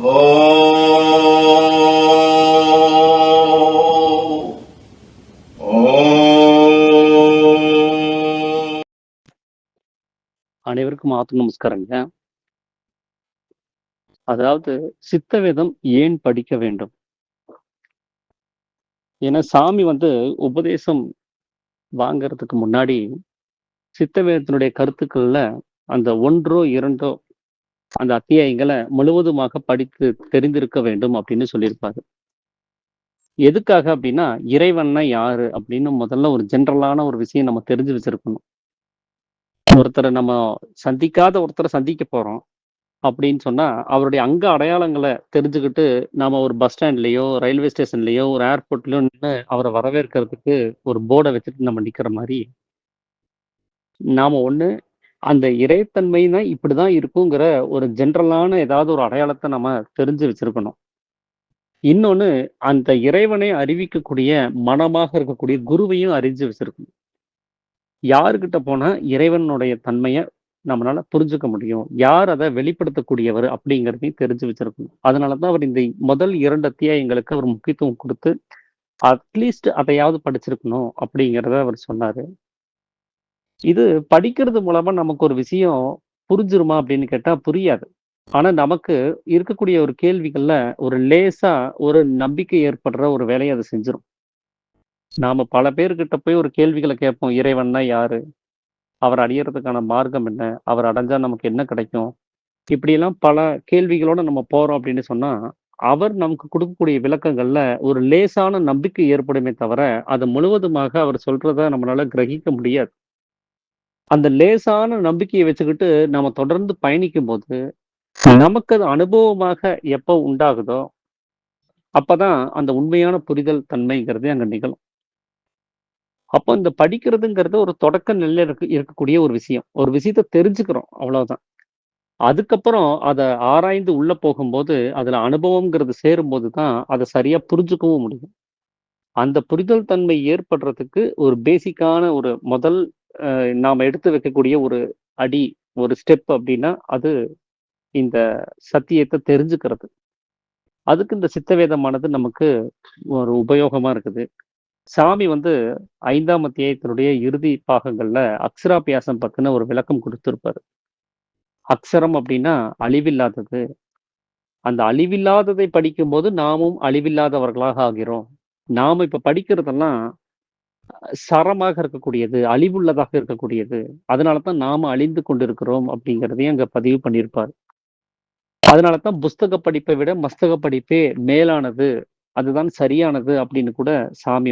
ஓம். ஓம். அனைவருக்கும் நமஸ்காரங்க. அதாவது சித்தவேதம் ஏன் படிக்க வேண்டும்? ஏன்னா சாமி உபதேசம் வாங்கறதுக்கு முன்னாடி சித்தவேதத்தினுடைய கருத்துக்கள்ல அந்த 1ஓ 2ஓ அந்த அத்தியாயங்கள முழுவதுமாக படித்து தெரிந்திருக்க வேண்டும் அப்படின்னு சொல்லியிருப்பாரு. எதுக்காக அப்படின்னா, இறைவன்னா யாரு அப்படின்னு முதல்ல ஒரு ஜெனரலான ஒரு விஷயம் நம்ம தெரிஞ்சு வச்சிருக்கணும். நம்ம ஒருத்தர சந்திக்க போறோம். அப்படின்னு சொன்னா, அவருடைய அங்க அடையாளங்கள தெரிஞ்சுக்கிட்டு, நாம ஒரு பஸ் ஸ்டாண்ட்லயோ, ரயில்வே ஸ்டேஷன்லயோ, ஒரு ஏர்போர்ட்லயோ நின்னு அவர வரவேற்கிறதுக்கு ஒரு போர்ட வச்சுட்டு நம்ம நிக்கிற மாரி, நாம ஒண்ணு அந்த இறைத்தன்மைனா இப்படிதான் இருக்குங்கிற ஒரு ஜெனரலான ஏதாவது ஒரு அடையாளத்த நம்ம தெரிஞ்சு வச்சிருக்கணும். இன்னொன்னு, அந்த இறைவனை அறிவிக்கக்கூடிய மனமாக இருக்கக்கூடிய குருவையும் அறிஞ்சு வச்சிருக்கணும். யாருகிட்ட போனா இறைவனுடைய தன்மைய நம்மளால புரிஞ்சுக்க முடியும். யார் அத வெளிப்படுத்தக்கூடியவர் அப்படிங்கிறதையும் தெரிஞ்சு வச்சிருக்கணும். அதனால தான் அவர் இந்த முதல் 2 அத்தியாயங்களுக்கு அவர் முக்கியத்துவம் குடுத்து, அட்லீஸ்ட் அதையாவது படிச்சிருக்கணும் அப்படிங்கிறத அவர் சொன்னாரு. இது படிக்கிறது மூலமா நமக்கு ஒரு விஷயம் புரிஞ்சிருமா அப்படின்னு கேட்டா புரியாது. ஆனா நமக்கு இருக்கக்கூடிய ஒரு கேள்விகள்ல ஒரு லேசா ஒரு நம்பிக்கை ஏற்படுற ஒரு வேலைய அது செஞ்சிரும். நாம பல பேர்கிட்ட போய் ஒரு கேள்விகள கேட்போம். இறைவன்னா யாரு? அவர அடையறதுக்கான மார்க்கம் என்ன? அவர அடைஞ்சா நமக்கு என்ன கிடைக்கும்? இப்படியெல்லாம் பல கேள்விகளோட நம்ம போறோம் அப்படின்னு சொன்னா, அவர் நமக்கு குடுக்கக்கூடிய விளக்கங்கள்ல ஒரு லேசான நம்பிக்கை ஏற்படுமே தவிர, அது முழுவதுமாக அவர் சொல்றத நம்மளால கிரகிக்க முடியாது. அந்த லேசான நம்பிக்கைய வச்சுக்கிட்டு நம்ம தொடர்ந்து பயணிக்கும்போது, நமக்கு அது அனுபவமாக எப்ப உண்டாகுதோ, அப்பதான் அந்த உண்மையான புரிதல் தன்மைங்கிறதே அங்க நிகழும். அப்போ இந்த படிக்கிறதுங்கிறது ஒரு தொடக்க நிலையில இருக்கக்கூடிய ஒரு விஷயம். ஒரு விஷயத்த தெரிஞ்சுக்கிறோம் அவ்வளவுதான். அதுக்கப்புறம் அத ஆராய்ந்து உள்ள போகும்போது, அதுல அனுபவம்ங்கிறது சேரும்போது தான், அத சரியா புரிஞ்சுக்கவும் முடியும். அந்த புரிதல் தன்மை ஏற்படுறதுக்கு ஒரு பேசிக்கான ஒரு முதல் நாம எடுத்து வைக்கக்கூடிய ஒரு அடி, ஒரு ஸ்டெப் அப்டின்னா, அது இந்த சத்தியத்த தெரிஞ்சுக்கிறது. அதுக்கு இந்த சித்தவேதமானது நமக்கு ஒரு உபயோகமா இருக்குது. சாமி 5ஆம் அத்தியாயத்தினுடைய இறுதி பாகங்கள்ல அக்ஷராபியாசம் பத்தின ஒரு விளக்கம் குடுத்திருப்பாரு. அக்ஷரம் அப்டின்னா அழிவில்லாதது. அந்த அழிவில்லாததை படிக்கும்போது, நாமும் அழிவில்லாதவர்களாக ஆகிறோம். நாம இப்ப படிக்கிறதெல்லாம் சரமாக இருக்கக்கூடியது, அழிவுள்ளதாக இருக்கக்கூடியது. அதனால தான் நாம அழிந்து கொண்டிருக்கிறோம் அப்படிங்கிறதையும் அங்க பதிவு பண்ணியிருப்பார். அதனால தான் புஸ்தக படிப்பை விட மஸ்தக படிப்பே மேலானது. அதுதான் சரியானது அப்படின்னு கூட சாமி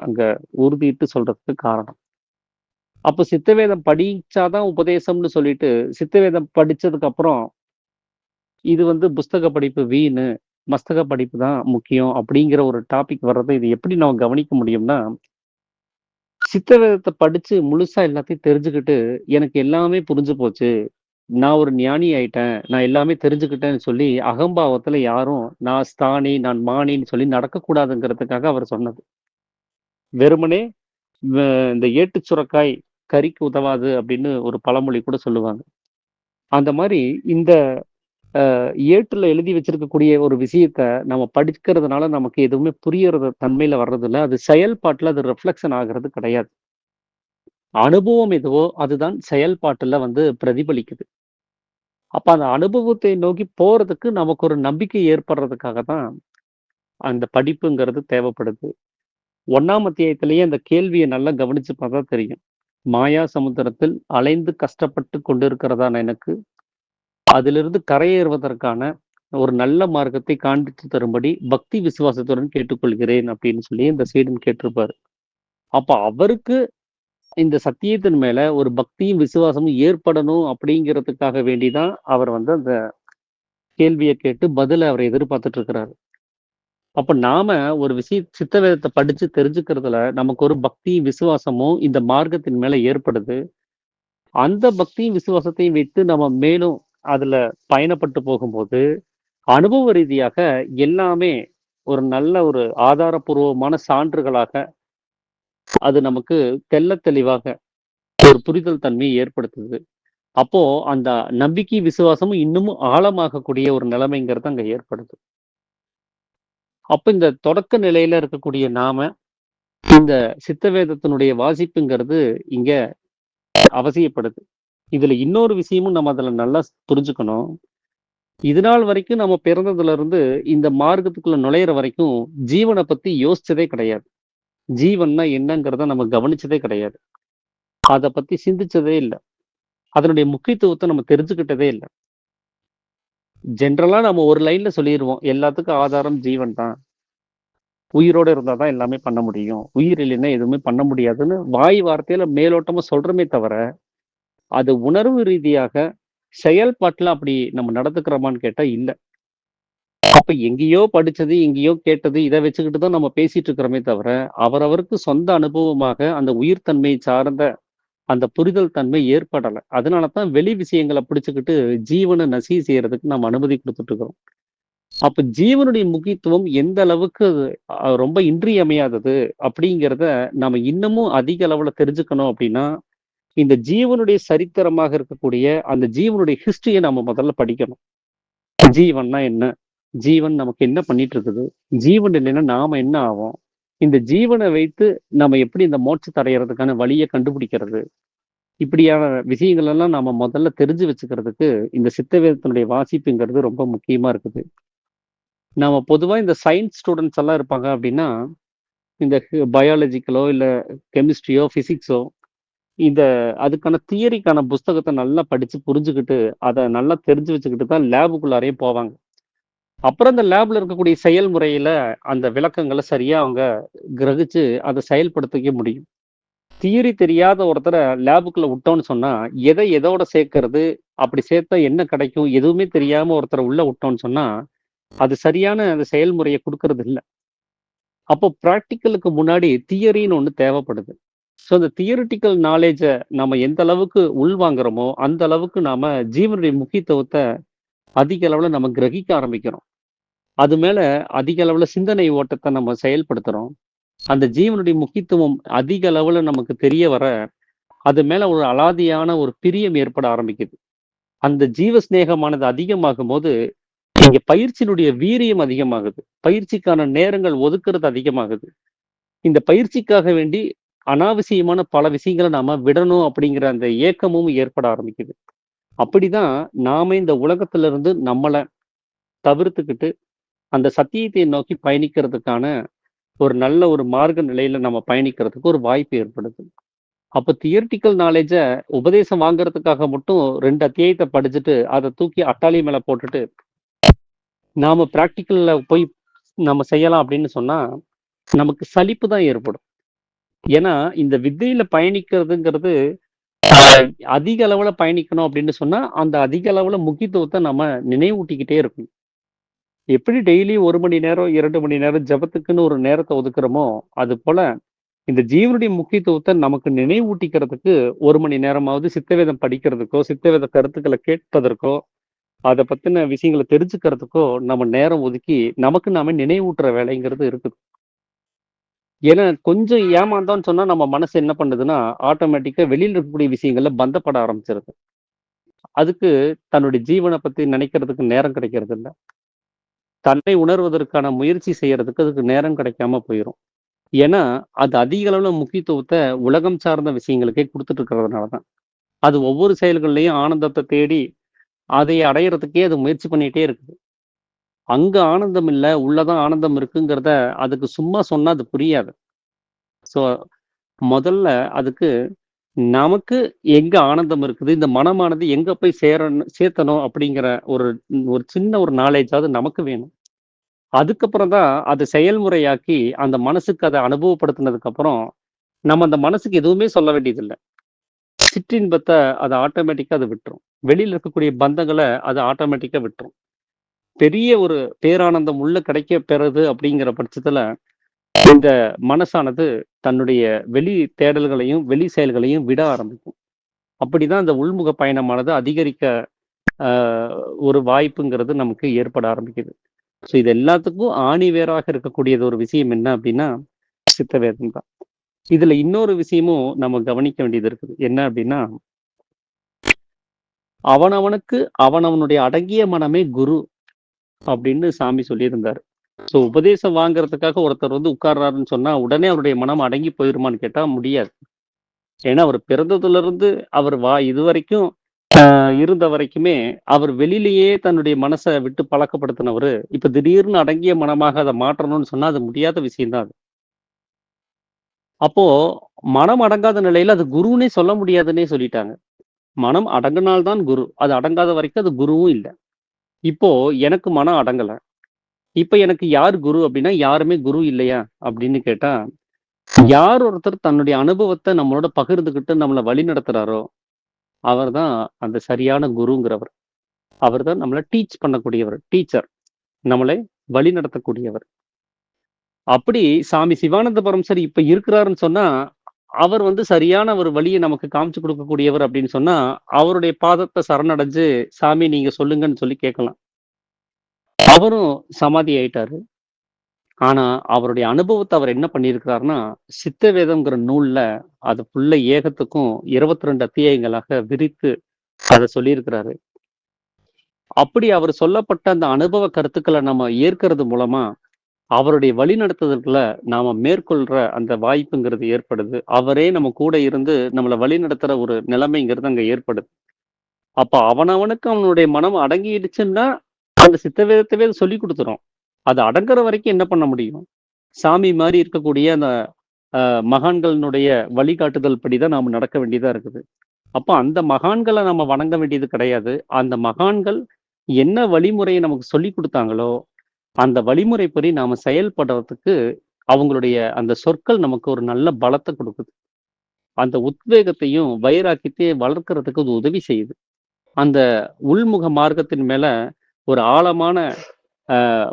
அங்க உறுதியிட்டு சொல்றதுக்கு காரணம். அப்ப சித்தவேதம் படிச்சா தான் உபதேசம்னு சொல்லிட்டு, சித்தவேதம் படிச்சதுக்கு அப்புறம் இது புஸ்தக படிப்பு வீணு. மஸ்தக படிப்பு தான் முக்கியம் அப்படிங்கிற ஒரு டாபிக் வர்றத இது எப்படி நம்ம கவனிக்க முடியும்னா, சித்தவேதத்த படிச்சு முழுசா எல்லாத்தையும் தெரிஞ்சுக்கிட்டு, எனக்கு எல்லாமே புரிஞ்சு போச்சு. நான் ஒரு ஞானி ஆயிட்டேன். நான் எல்லாமே தெரிஞ்சுக்கிட்டேன்னு சொல்லி அகம்பாவத்துல யாரும் நான் ஸ்தானி, நான் மானின்னு சொல்லி நடக்கக்கூடாதுங்கிறதுக்காக அவர் சொன்னது. வெறுமனே வ இந்த ஏட்டுச் சுரைக்காய் கறிக்கு உதவாது அப்படின்னு ஒரு பழமொழி கூட சொல்லுவாங்க. அந்த மாரி இந்த ஏட்டுல எழுதி வச்சிருக்கக்கூடிய ஒரு விஷயத்த நம்ம படிக்கிறதுனால நமக்கு எதுவுமே புரியறது தன்மையில வர்றதில்ல. அது செயல்பாட்டுல அது ரிஃப்ளெக்ஷன் ஆகுறது கிடையாது. அனுபவம் எதுவோ அதுதான் செயல்பாட்டுல பிரதிபலிக்குது. அப்ப அந்த அனுபவத்தை நோக்கி போறதுக்கு நமக்கு ஒரு நம்பிக்கை ஏற்படுறதுக்காக தான் அந்த படிப்புங்கிறது தேவைப்படுது. 1ஆம் அத்தியாயத்திலேயே அந்த கேள்விய நல்லா கவனிச்சு பார்த்தா தெரியும். மாயா சமுத்திரத்தில் அலைந்து கஷ்டப்பட்டு கொண்டிருக்கிறதான எனக்கு, அதிலிருந்து கரையேறுவதற்கான ஒரு நல்ல மார்க்கத்தை காண்பித்து தரும்படி பக்தி விசுவாசத்துடன் கேட்டுக்கொள்கிறேன் அப்படின்னு சொல்லி இந்த சீடன் கேட்டிருப்பாரு. அப்ப அவருக்கு இந்த சத்தியத்தின் மேல ஒரு பக்தியும், விசுவாசமும் ஏற்படணும் அப்படிங்கிறதுக்காக வேண்டி தான் அவர் அந்த கேள்விய கேட்டு பதில அவர் எதிர்பார்த்துட்டு இருக்கிறாரு. அப்ப நாம ஒரு சித்த வேதத்த படிச்சு தெரிஞ்சுக்கிறதுல நமக்கு ஒரு பக்தியும், விசுவாசமும் இந்த மார்க்கத்தின் மேல ஏற்படுது. அந்த பக்தியும், விசுவாசத்தையும் வைத்து நம்ம மேலும் அதுல பயணப்பட்டு போகும்போது, அனுபவ ரீதியாக எல்லாமே ஒரு நல்ல ஒரு ஆதாரப்பூர்வமான சான்றுகளாக அது நமக்கு தெள்ளத் தெளிவாக ஒரு புரிதல் தன்மையை ஏற்படுத்துது. அப்போ அந்த நம்பிக்கை, விசுவாசமும் இன்னமும் ஆழமாகக்கூடிய ஒரு நிலைமைங்கிறது அங்க ஏற்படுது. அப்ப இந்த தொடக்க நிலையில இருக்கக்கூடிய நாம, இந்த சித்த வேதத்தினுடைய வாசிப்புங்கிறது இங்க அவசியப்படுது. இதுல இன்னொரு விஷயமும் நம்ம அதுல நல்லா புரிஞ்சுக்கணும். இதுநாள் வரைக்கும் நம்ம பிறந்ததுல இருந்து இந்த மார்க்கத்துக்குள்ள நுழையிற வரைக்கும் ஜீவன பத்தி யோசிச்சதே கிடையாது. ஜீவன்னா என்னங்கிறத நம்ம கவனிச்சதே கிடையாது. அத பத்தி சிந்திச்சதே இல்ல. அதனுடைய முக்கியத்துவத்த நம்ம தெரிஞ்சுக்கிட்டதே இல்ல. ஜெனரலா நம்ம ஒரு லைன்ல சொல்லிருவோம். எல்லாத்துக்கும் ஆதாரம் ஜீவன் தான். உயிரோட இருந்தா தான் எல்லாமே பண்ண முடியும். உயிர் இல்லைன்னா எதுவுமே பண்ண முடியாதுன்னு வாய் வார்த்தையில மேலோட்டமா சொல்றோமே தவிர, அது உணர்வு ரீதியாக செயல்பாட்டுல அப்படி நம்ம நடந்துக்கிறோமான்னு கேட்டா இல்ல. அப்ப எங்கேயோ படிச்சது, எங்கேயோ கேட்டது இத வச்சுக்கிட்டு தான் நம்ம பேசிட்டு இருக்கிறோமே தவிர, அவரவருக்கு சொந்த அனுபவமாக அந்த உயிர் தன்மை சார்ந்த அந்த புரிதல் தன்மை ஏற்படல. அதனால தான் வெளி விஷயங்கள பிடிச்சுக்கிட்டு ஜீவன நசி செய்றதுக்கு நம்ம அனுமதி குடுத்துட்டு இருக்கிறோம். அப்ப ஜீவனுடைய முக்கியத்துவம் எந்த அளவுக்கு ரொம்ப இன்றியமையாதது அப்படிங்கிறத நாம இன்னமும் அதிக அளவுல தெரிஞ்சுக்கணும் அப்படின்னா, இந்த ஜீவனுடைய சரித்திரமாக இருக்கக்கூடிய அந்த ஜீவனுடைய ஹிஸ்டரிய நம்ம முதல்ல படிக்கணும். ஜீவன்னா என்ன? ஜீவன் நமக்கு என்ன பண்ணிட்டு இருக்குது? ஜீவன் இல்லைன்னா நாம என்ன ஆவோம்? இந்த ஜீவன வைத்து நம்ம எப்படி இந்த மோட்சத்த அடையறதுக்கான வழிய கண்டுபிடிக்கிறது? இப்படியான விஷயங்கள் எல்லாம் நாம முதல்ல தெரிஞ்சு வச்சுக்கிறதுக்கு, இந்த சித்த வேதத்தினுடைய வாசிப்புங்கிறது ரொம்ப முக்கியமா இருக்குது. நாம பொதுவா இந்த சயன்ஸ் ஸ்டூடண்ட்ஸ் எல்லாம் இருப்பாங்க அப்படின்னா, இந்த பயாலஜிக்கலோ, இல்ல கெமிஸ்ட்ரியோ, பிசிக்ஸோ இந்த அதுக்கான தியரிக்கான புஸ்தகத்த நல்லா படிச்சு புரிஞ்சுகிட்டு, அத நல்லா தெரிஞ்சு வச்சுக்கிட்டு தான் லேபுக்குள்ளாரயே போவாங்க. அப்புறம் அந்த லேப்ல இருக்கக்கூடிய செயல்முறையில அந்த விளக்கங்கள சரியா அவங்க கிரகிச்சு, அத செயல்படுத்திக்க முடியும். தியரி தெரியாத ஒருத்தர லேபுக்குள்ள விட்டோம்னு சொன்னா, எத எதோட சேர்க்கிறது? அப்படி சேர்த்தா என்ன கிடைக்கும்? எதுவுமே தெரியாம ஒருத்தர உள்ள விட்டோம்னு சொன்னா, அது சரியான அந்த செயல்முறைய குடுக்கறது இல்ல. அப்போ பிராக்டிகலுக்கு முன்னாடி தியரின்னு ஒண்ணு தேவைப்படுது. ஸோ அந்த தியரிட்டிக்கல் நாலேட்ஜ நம்ம எந்த அளவுக்கு உள்வாங்குறோமோ, அந்த அளவுக்கு நாம ஜீவனுடைய முக்கியத்துவத்த அதிக அளவுல நம்ம கிரகிக்க ஆரம்பிக்கிறோம். அது மேல அதிக அளவுல சிந்தனை ஓட்டத்த நம்ம செயல்படுத்துறோம். அந்த ஜீவனுடைய முக்கியத்துவம் அதிக அளவுல நமக்கு தெரிய வர, அது மேல ஒரு அலாதியான ஒரு பிரியம் ஏற்பட ஆரம்பிக்குது. அந்த ஜீவ சிநேகமானது அதிகமாகும்போது, இங்க பயிற்சியினுடைய வீரியம் அதிகமாகுது. பயிற்சிக்கான நேரங்கள் ஒதுக்குறது அதிகமாகுது. இந்த பயிற்சிக்காக வேண்டி அனாவசியமான பல விஷயங்கள நாம விடணும் அப்படிங்கிற அந்த ஏக்கமும் ஏற்பட ஆரம்பிக்குது. அப்படிதான் நாம இந்த உலகத்திலிருந்து நம்மள தவிர்த்துக்கிட்டு, அந்த சத்தியத்தை நோக்கி பயணிக்கிறதுக்கான ஒரு நல்ல ஒரு மார்க்க நிலையில நம்ம பயணிக்கிறதுக்கு ஒரு வாய்ப்பு ஏற்படுது. அப்ப தியரிட்டிக்கல் நாலேட்ஜ உபதேசம் வாங்குறதுக்காக மட்டும் 2 அத்தியாயத்த படிச்சுட்டு, அத தூக்கி அட்டாளி மேல போட்டுட்டு, நாம பிராக்டிகல்ல போய் நம்ம செய்யலாம் அப்படின்னு சொன்னா, நமக்கு சலிப்பு தான் ஏற்படும். ஏன்னா, இந்த வித்தையில பயணிக்கிறதுங்கிறது, அ அதிக அளவுல பயணிக்கணும் அப்படின்னு சொன்னா, அந்த அதிக அளவுல முக்கியத்துவத்த நம்ம நினைவூட்டிக்கிட்டே இருக்கணும். எப்படி டெய்லி 1 மணி நேரம், 2 மணி நேரம் ஜெபத்துக்குன்னு ஒரு நேரத்த ஒதுக்குறோமோ, அதுபோல இந்த ஜீவனுடைய முக்கியத்துவத்த நமக்கு நினைவூட்டிக்கிறதுக்கு 1 மணி நேரமாவது சித்தவேதம் படிக்கிறதுக்கோ, சித்தவேத கருத்துக்கள கேட்பதற்கோ, அத பத்தின விஷயங்கள தெரிஞ்சுக்கிறதுக்கோ நம்ம நேரம் ஒதுக்கி, நமக்கு நாமே நினைவூட்டுற வேலைங்கிறது இருக்குது. ஏன்னா, கொஞ்சம் ஏமாந்தோம்ன்னு சொன்னா நம்ம மனசு என்ன பண்ணுதுன்னா, ஆட்டோமேட்டிக்கா வெளியில இருக்கக்கூடிய விஷயங்கள்ல பந்தப்பட ஆரம்பிச்சுருது. அதுக்கு தன்னுடைய ஜீவன பத்தி நினைக்கிறதுக்கு நேரம் கிடைக்கிறதில்ல. தன்னை உணர்வதற்கான முயற்சி செய்யறதுக்கு அதுக்கு நேரம் கிடைக்காம போயிரும். ஏன்னா, அது அதிக அளவுல முக்கியத்துவத்த உலகம் சார்ந்த விஷயங்களுக்கே குடுத்துட்டு இருக்கிறதுனால தான். அது ஒவ்வொரு செயல்கள்லயும் ஆனந்தத்த தேடி, அதை அடையறதுக்கே அது முயற்சி பண்ணிட்டே இருக்குது. அங்க ஆனந்தம் இல்ல, உள்ள தான் ஆனந்தம் இருக்குங்கிறத அதுக்கு சும்மா சொன்னா அது புரியாது. ஸோ, முதல்ல அதுக்கு நமக்கு எங்க ஆனந்தம் இருக்குது, இந்த மனமானது எங்க போய் சேர்த்தணும் அப்படிங்கிற ஒரு ஒரு சின்ன ஒரு நாலேட்ஜாவது நமக்கு வேணும். அதுக்கப்புறம் தான் அத செயல்முறையாக்கி, அந்த மனசுக்கு அத அனுபவப்படுத்தினதுக்கு அப்புறம், நம்ம அந்த மனசுக்கு எதுவுமே சொல்ல வேண்டியதில்ல. சிற்றின்பத்த அது ஆட்டோமேட்டிக்கா அது விட்டுரும். வெளியில இருக்கக்கூடிய பந்தங்கள அது ஆட்டோமேட்டிக்கா விட்டுரும். பெரிய ஒரு பேரானந்தம் உள்ள கிடைக்க பெறுது அப்படிங்கிற பட்சத்துல, இந்த மனசானது தன்னுடைய வெளி தேடல்களையும், வெளி செயல்களையும் விட ஆரம்பிக்கும். அப்படிதான் அந்த உள்முக பயணமானது அதிகரிக்க அ ஒரு வாய்ப்புங்கிறது நமக்கு ஏற்பட ஆரம்பிக்குது. ஸோ இது எல்லாத்துக்கும் ஆணிவேராக இருக்கக்கூடியது ஒரு விஷயம் என்ன அப்படின்னா, சித்தவேதம் தான். இதுல இன்னொரு விஷயமும் நம்ம கவனிக்க வேண்டியது இருக்குது. என்ன அப்படின்னா, அவனவனுக்கு அவனவனுடைய அடங்கிய மனமே குரு அப்படின்னு சாமி சொல்லியிருந்தாரு. ஸோ உபதேசம் வாங்குறதுக்காக ஒருத்தர் வந்து உட்கார்றாருன்னு சொன்னா, உடனே அவருடைய மனம் அடங்கி போயிருமான்னு கேட்டா முடியாது. ஏன்னா அவர் பிறந்ததிலிருந்து அவர் இதுவரைக்கும் இருந்த வரைக்குமே, அவர் வெளியிலேயே தன்னுடைய மனச விட்டு பழக்கப்படுத்தினவரு, இப்ப திடீர்னு அடங்கிய மனமாக அத மாற்றணும்னு சொன்னா, அது முடியாத விஷயம் தான் அது. அப்போ மனம் அடங்காத நிலையில அது குருன்னே சொல்ல முடியாதுன்னே சொல்லிட்டாங்க. மனம் அடங்குனால் தான் குரு. அது அடங்காத வரைக்கும் அது குருவும் இல்ல. இப்போ எனக்கு மனம் அடங்கல. இப்ப எனக்கு யார் குரு அப்டின்னா, யாருமே குரு இல்லையா? அப்படின்னு கேட்டா, யார் ஒருத்தர் தன்னுடைய அனுபவத்த நம்மளோட பகிர்ந்துகிட்டு நம்மள வழிநடத்துறாரோ, அவர்தான் அந்த சரியான குருங்கிறவர். அவர்தான் நம்மள டீச் பண்ணக்கூடியவர். டீச்சர். நம்மளை வழிநடத்தக்கூடியவர். அப்படி சாமி சிவானந்த பரமசர் இப்ப இருக்கிறாருன்னு சொன்னா, அவர் வந்து சரியான ஒரு வழிய நமக்கு காமிச்சு குடுக்கக்கூடியவர் அப்படின்னு சொன்னா, அவருடைய பாதத்த சரணடைஞ்சு, "சாமி நீங்க சொல்லுங்கன்னு" சொல்லி கேட்கலாம். அவரும் சமாதி ஆயிட்டாரு. ஆனா, அவருடைய அனுபவத்த அவர் என்ன பண்ணியிருக்கிறார்ன்னா, சித்த வேதம்ங்கிற நூல்ல அத ஃபுல்லா ஏகத்துக்கும் 22 அத்தியாயங்களாக விரித்து அத சொல்லியிருக்கிறாரு. அப்படி அவர் சொல்லப்பட்ட அந்த அனுபவ கருத்துக்கள நம்ம ஏற்கிறது மூலமா, அவருடைய வழிநடத்துதல்ல நாம மேற்கொள்ற அந்த வாய்ப்புங்கிறது ஏற்படுது. அவரே நம்ம கூட இருந்து நம்மள வழிநடத்துற ஒரு நிலைமைங்கிறது அங்க ஏற்படுது. அப்ப அவனவனுக்கு அவனுடைய மனம் அடங்கிடுச்சுன்னா, அந்த சித்த வேதத்தவே அது சொல்லிக் குடுத்துரும். அது அடங்குற வரைக்கும் என்ன பண்ண முடியும்? சாமி மாரி இருக்கக்கூடிய அந்த மகான்களினுடைய வழிகாட்டுதல் படி தான் நாம நடக்க வேண்டியதா இருக்குது. அப்ப அந்த மகான்கள நம்ம வணங்க வேண்டியது கிடையாது. அந்த மகான்கள் என்ன வழிமுறைய நமக்கு சொல்லிக் குடுத்தாங்களோ, அந்த வழிமுறைப்படி நாம செயல்படுறதுக்கு அவங்களுடைய அந்த சொற்கள் நமக்கு ஒரு நல்ல பலத்த குடுக்குது. அந்த உத்வேகத்தையும், வைராக்கியத்தையும் வளர்க்கறதுக்கு அது உதவி செய்யுது. அந்த உள்முக மார்க்கத்தின் மேல ஒரு ஆழமான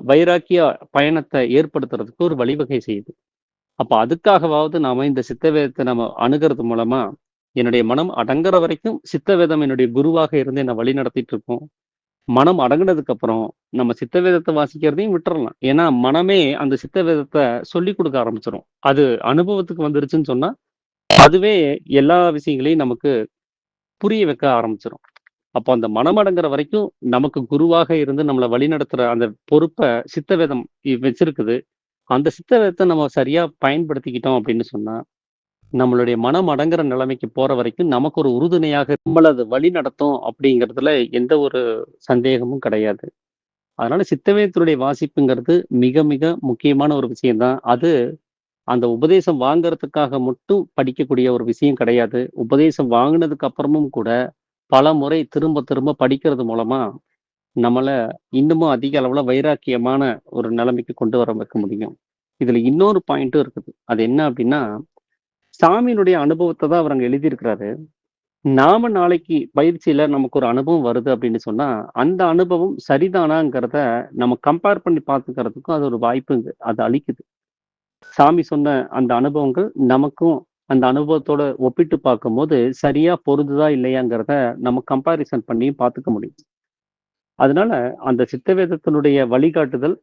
வைராக்கிய பயணத்த ஏற்படுத்துறதுக்கு ஒரு வழிவகை செய்யுது. அப்ப அதுக்காகவாவது நாம இந்த சித்த வேதத்த நம்ம அணுகுறது மூலமா, என்னுடைய மனம் அடங்குற வரைக்கும் சித்த வேதம் என்னுடைய குருவாக இருந்து என்ன வழிநடத்திட்டு இருக்கும். மனம் அடங்குனதுக்கு அப்புறம் நம்ம சித்த வேதத்த வாசிக்கிறதையும் விட்டுறலாம். ஏன்னா, மனமே அந்த சித்த வேதத்த சொல்லிக் குடுக்க ஆரம்பிச்சுரும். அது அனுபவத்துக்கு வந்துருச்சுன்னு சொன்னா, அதுவே எல்லா விஷயங்களையும் நமக்கு புரிய வைக்க ஆரம்பிச்சுரும். அப்போ அந்த மனம் அடங்குற வரைக்கும் நமக்கு குருவாக இருந்து நம்மள வழிநடத்துற அந்த பொறுப்ப சித்த வேதம் வச்சிருக்குது. அந்த சித்த வேதத்த நம்ம சரியா பயன்படுத்திக்கிட்டோம் அப்படின்னு சொன்னா, நம்மளுடைய மனம் அடங்குற நிலைமைக்கு போற வரைக்கும் நமக்கு ஒரு உறுதுணையாக நம்மள அது வழிநடத்தும் அப்படிங்கிறதுல எந்த ஒரு சந்தேகமும் கிடையாது. அதனால சித்தவேதத்தினுடைய வாசிப்புங்கிறது மிக, மிக முக்கியமான ஒரு விஷயம் தான். அது அந்த உபதேசம் வாங்குறதுக்காக மட்டும் படிக்கக்கூடிய ஒரு விஷயம் கிடையாது. உபதேசம் வாங்குனதுக்கு அப்புறமும் கூட, பலமுறை திரும்ப, திரும்ப படிக்கிறது மூலமா, நம்மள இன்னமும் அதிக அளவுல வைராக்கியமான ஒரு நிலைமைக்கு கொண்டு வர வைக்க முடியும். இதுல இன்னொரு பாயிண்ட்டும் இருக்குது. அது என்ன அப்டின்னா, சாமியினுடைய அனுபவத்த தான் அவர் அங்க எழுதியிருக்கிறாரு. நாம நாளைக்கு பயிற்சியில நமக்கு ஒரு அனுபவம் வருது அப்படின்னு சொன்னா, அந்த அனுபவம் சரிதானாங்கிறத நம்ம கம்பேர் பண்ணி பார்த்துக்கிறதுக்கும் அது ஒரு வாய்ப்பு அது அளிக்குது. சாமி சொன்ன அந்த அனுபவங்கள் நமக்கும் அந்த அனுபவத்தோட ஒப்பிட்டு பார்க்கும்போது, சரியா பொருந்துதா இல்லையாங்கிறத நம்ம கம்பேரிசன் பண்ணி பார்த்துக்க முடியும். அதனால அந்த சித்த வேதத்தினுடைய வழிகாட்டுதல்,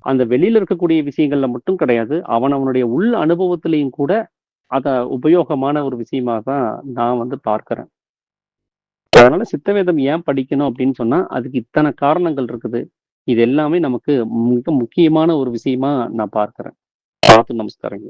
அந்த வெளியில இருக்கக்கூடிய விஷயங்கள்ல மட்டும் கிடையாது. அவனவனுடைய உள் அனுபவத்திலயும் கூட அத உபயோகமான ஒரு விஷயமா தான் நான் வந்து பார்க்கிறேன். அதனால சித்த வேதம் ஏன் படிக்கணும் அப்படின்னு சொன்னா, அதுக்கு இத்தன காரணங்கள் இருக்குது. இது எல்லாமே நமக்கு மிக முக்கியமான ஒரு விஷயமா நான் பார்க்கிறேன். நமஸ்காரங்க.